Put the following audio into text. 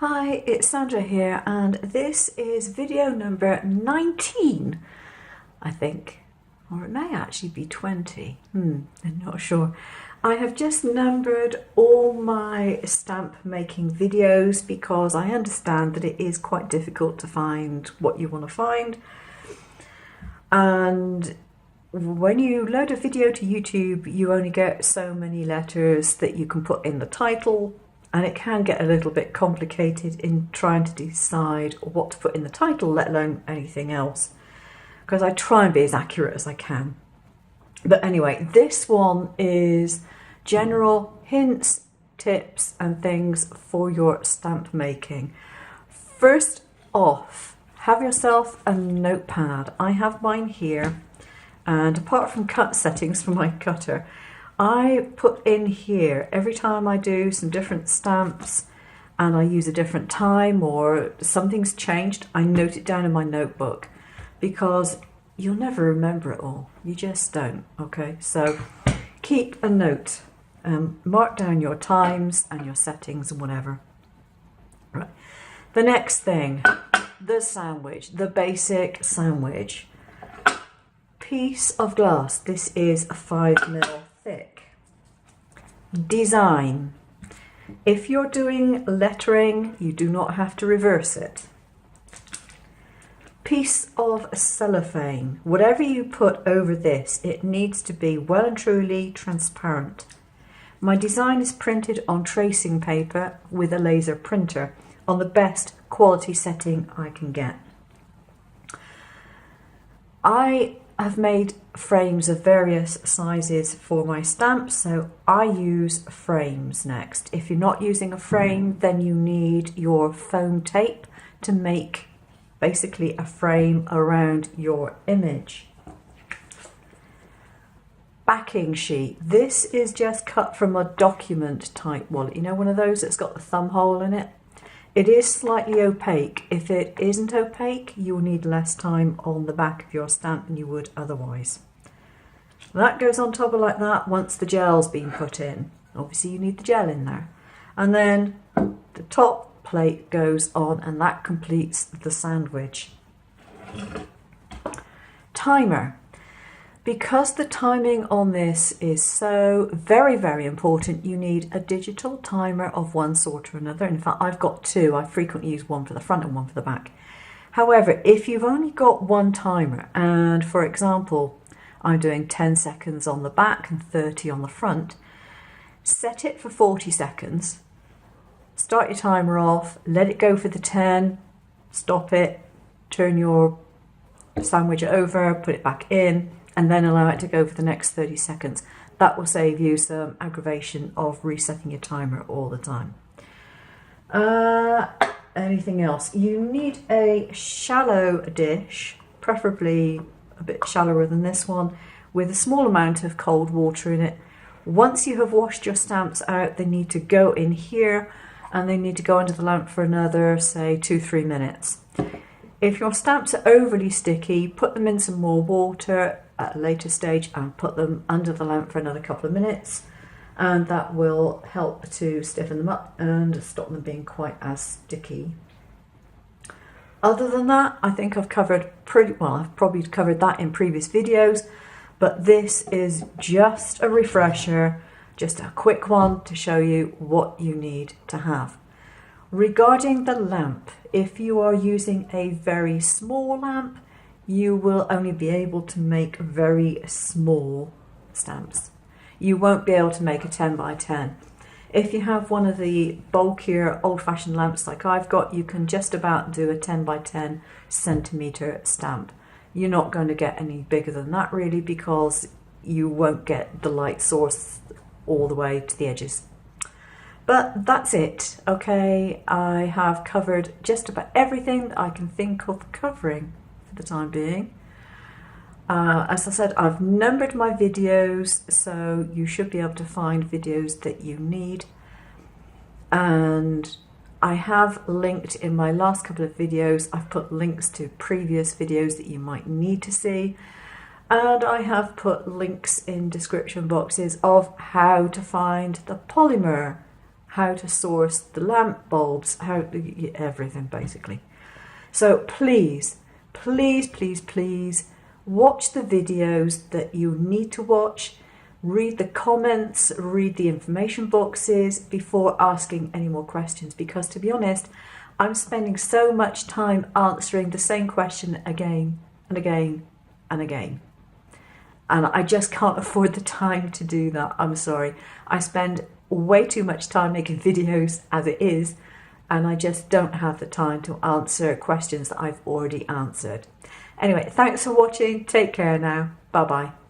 Hi, it's Sandra here, and this is video number 19, I think, or it may actually be 20. I'm not sure. I have just numbered all my stamp making videos because I understand that it is quite difficult to find what you want to find. And when you load a video to YouTube, you only get so many letters that you can put in the title. And it can get a little bit complicated in trying to decide what to put in the title, let alone anything else, because I try and be as accurate as I can. But anyway, this one is general hints, tips and things for your stamp making. First off, have yourself a notepad. I have mine here, and apart from cut settings for my cutter, I put in here every time I do some different stamps and I use a different time or something's changed, I note it down in my notebook because you'll never remember it all. You just don't, okay? So keep a note, mark down your times and your settings and whatever. Right. The next thing, the sandwich, the basic sandwich. Piece of glass, this is a 5mm thick. Design. If you're doing lettering, you do not have to reverse it. Piece of cellophane. Whatever you put over this, it needs to be well and truly transparent. My design is printed on tracing paper with a laser printer on the best quality setting I can get. I have made frames of various sizes for my stamps, so I use frames next. If you're not using a frame, then you need your foam tape to make basically a frame around your image. Backing sheet. This is just cut from a document type wallet. You know, one of those that's got the thumb hole in it? It is slightly opaque. If it isn't opaque, you will need less time on the back of your stamp than you would otherwise. That goes on top of like that once the gel's been put in. Obviously you need the gel in there. And then the top plate goes on and that completes the sandwich. Timer. Because the timing on this is so very, very important, you need a digital timer of one sort or another. In fact, I've got two. I frequently use one for the front and one for the back. However, if you've only got one timer, and for example, I'm doing 10 seconds on the back and 30 on the front, set it for 40 seconds, start your timer off, let it go for the 10, stop it, turn your sandwich over, put it back in, and then allow it to go for the next 30 seconds. That will save you some aggravation of resetting your timer all the time. Anything else? You need a shallow dish, preferably a bit shallower than this one, with a small amount of cold water in it. Once you have washed your stamps out, they need to go in here and they need to go under the lamp for another, say, 2-3 minutes. If your stamps are overly sticky, put them in some more water at a later stage and put them under the lamp for another couple of minutes, and that will help to stiffen them up and stop them being quite as sticky. Other than that, I think I've covered I've probably covered that in previous videos, but this is just a refresher, just a quick one to show you what you need to have. Regarding the lamp, if you are using a very small lamp, you will only be able to make very small stamps. You won't be able to make a 10 by 10. If you have one of the bulkier old-fashioned lamps like I've got, you can just about do a 10 by 10 centimetre stamp. You're not going to get any bigger than that really, because you won't get the light source all the way to the edges. But that's it, okay? I have covered just about everything that I can think of covering for the time being. As I said, I've numbered my videos, so you should be able to find videos that you need. And I have linked in my last couple of videos, I've put links to previous videos that you might need to see. And I have put links in description boxes of how to find the polymer how to source the lamp bulbs, everything basically. So please, please, please, please watch the videos that you need to watch, read the comments, read the information boxes before asking any more questions, because to be honest, I'm spending so much time answering the same question again and again and again. And I just can't afford the time to do that. I'm sorry. I spend way too much time making videos as it is, and I just don't have the time to answer questions that I've already answered. Anyway, thanks for watching. Take care now. Bye bye.